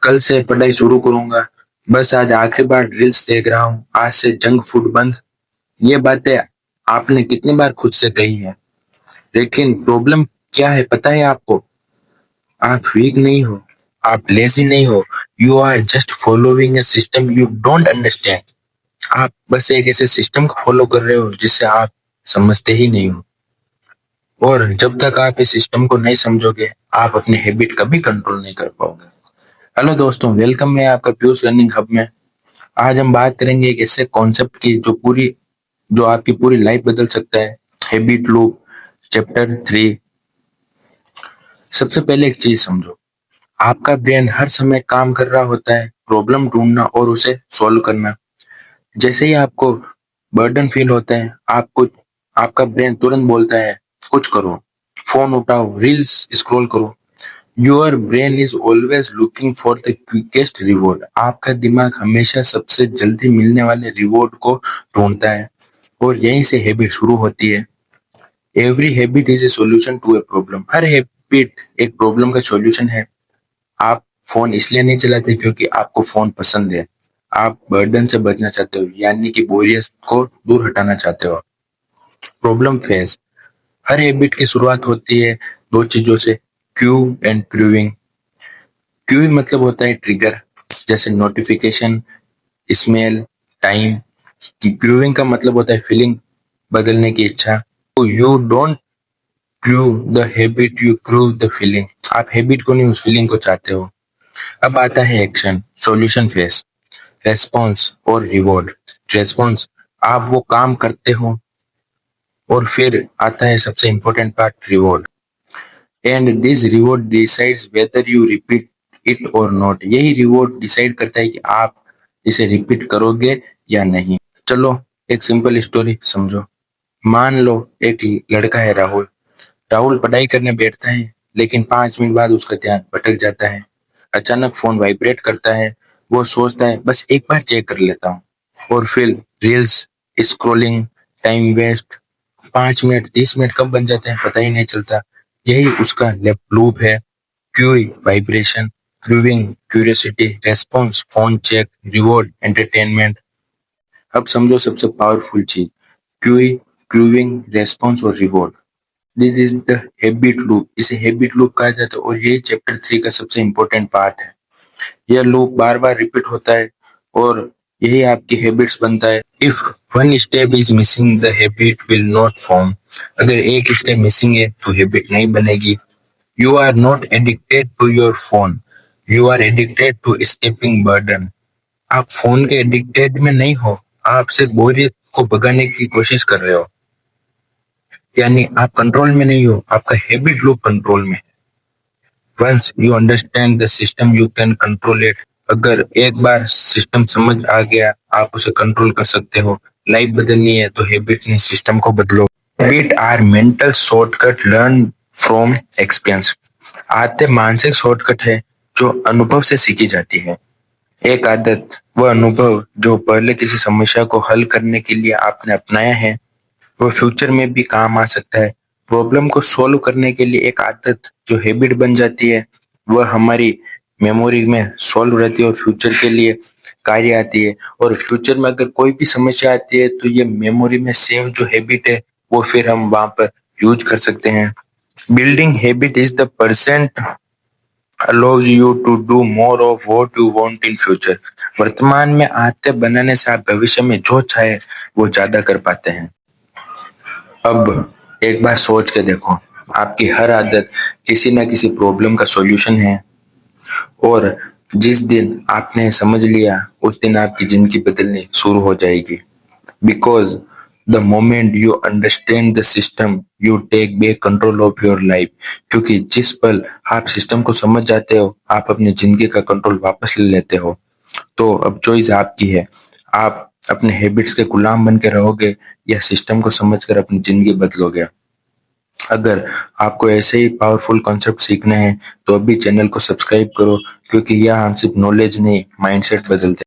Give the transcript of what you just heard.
कल से पढ़ाई शुरू करूंगा। बस आज आखिरी बार रील्स देख रहा हूँ। आज से जंक फूड बंद। ये बातें आपने कितनी बार खुद से कही है, लेकिन प्रॉब्लम क्या है पता है आपको? आप वीक नहीं हो, आप लेजी नहीं हो। You are just following a system you don't understand. आप बस एक ऐसे सिस्टम को फॉलो कर रहे हो जिसे आप समझते ही नहीं हो। और जब तक आप इस सिस्टम को नहीं समझोगे, आप अपने हैबिट कभी कंट्रोल नहीं कर पाओगे। हेलो दोस्तों, वेलकम है आपका पीयूष लर्निंग हब में। आज हम बात करेंगे एक ऐसे कॉन्सेप्ट की जो आपकी पूरी लाइफ बदल सकता है। Habit loop, chapter 3। सबसे पहले एक चीज समझो, आपका ब्रेन हर समय काम कर रहा होता है, प्रॉब्लम ढूंढना और उसे सॉल्व करना। जैसे ही आपको बर्डन फील होता है, आपका ब्रेन तुरंत बोलता है कुछ करो, फोन उठाओ, रील्स स्क्रॉल करो। Your brain is always looking for the quickest reward. आपका दिमाग हमेशा सबसे जल्दी मिलने वाले रिवॉर्ड को ढूंढता है, और यहीं से हैबिट शुरू होती है। Every habit is a solution to a problem. हर हैबिट एक प्रॉब्लम का सॉल्यूशन है। आप फोन इसलिए नहीं चलाते क्योंकि आपको फोन पसंद है। आप बर्डन से बचना चाहते हो, यानी कि बोरियत को दूर हटाना चाहते हो। Problem phase. हर हैबिट की शुरुआत होती है दो चीजों से, क्यू एंड क्रूइंग। क्यू मतलब होता है ट्रिगर, जैसे नोटिफिकेशन, स्मेल, टाइम। क्रूइंग का मतलब होता है फीलिंग, बदलने की इच्छा। You don't crew the habit, you crew the feeling. आप हैबिट को नहीं, उस फीलिंग को चाहते हो। अब आता है एक्शन, सॉल्यूशन फेज, रेस्पॉन्स और रिवॉर्ड। रेस्पॉन्स, आप वो काम करते हो, और फिर आता है सबसे important part, reward. And this reward decides whether you repeat it और नॉट। यही रिवॉर्ड डिसाइड करता है कि आप इसे रिपीट करोगे या नहीं। चलो एक सिंपल स्टोरी समझो। मान लो एक लड़का है, राहुल। राहुल पढ़ाई करने बैठता है, लेकिन 5 मिनट बाद उसका ध्यान भटक जाता है। अचानक फोन वाइब्रेट करता है। वो सोचता है बस एक बार चेक कर लेता हूँ, और फिर reels scrolling, time waste. 5 minute 30 minute कब बन जाते हैं पता ही नहीं चलता। यही उसका लूप है। Cue, vibration, craving, curiosity, response, phone check, reward, entertainment. अब समझो सबसे पावरफुल चीज, क्यूई, क्रूविंग, रेस्पॉन्स और reward. This is the habit loop. इसे हैबिट लूप कहा जाता है, और यही चैप्टर 3 का सबसे इंपॉर्टेंट पार्ट है। यह लूप बार बार रिपीट होता है, और यही आपकी हैबिट्स बनता है। If one step is missing, the habit will not form. अगर एक स्टेप मिसिंग है तो हैबिट नहीं बनेगी। You are not addicted to your phone, you are addicted to escaping burden. आप फोन के एडिक्टेड में नहीं हो, आप सिर्फ बोरियत को भगाने की कोशिश कर रहे हो। यानी आप कंट्रोल में नहीं हो, आपका हैबिट लूप कंट्रोल में है। Once you understand the system you can control it. अगर एक बार सिस्टम समझ आ गया, आप उसे कंट्रोल कर सकते हो। लाइफ बदलनी है तो हैबिट नहीं, सिस्टम को बदलो। Habit are mental shortcut learn from experience. आदतें मानसिक शॉर्टकट है जो अनुभव से सीखी जाती है। एक आदत वह अनुभव जो पहले किसी समस्या को हल करने के लिए आपने अपनाया है, वो फ्यूचर में भी काम आ सकता है। प्रॉब्लम को सॉल्व करने के लिए एक आदत जो हैबिट बन जाती है, वह हमारी मेमोरी में सॉल्व रहती है और फ्यूचर के लिए कार्य आती है। और फ्यूचर में अगर कोई भी समस्या आती है तो ये मेमोरी में सेव जो हैबिट है, वो फिर हम वहां पर यूज कर सकते हैं। Building habit is the percent allows you to do more of what you want in future। वर्तमान में आदतें बनाने से आप भविष्य में जो चाहे वो ज्यादा कर पाते हैं। अब एक बार सोच के देखो, आपकी हर आदत किसी ना किसी प्रॉब्लम का सॉल्यूशन है, और जिस दिन आपने समझ लिया उस दिन आपकी जिंदगी बदलनी शुरू हो जाएगी। Because the moment you understand the system you take back control of your life. क्योंकि जिस पल आप सिस्टम को समझ जाते हो, आप अपनी जिंदगी का कंट्रोल वापस ले लेते हो। तो अब चॉइस आपकी है, आप अपने हैबिट्स के गुलाम बन के रहोगे या सिस्टम को समझकर अपनी जिंदगी बदलोगे। अगर आपको ऐसे ही पावरफुल कॉन्सेप्ट सीखने हैं तो अभी चैनल को सब्सक्राइब करो, क्योंकि यह हम सिर्फ नॉलेज नहीं, माइंडसेट बदलते हैं।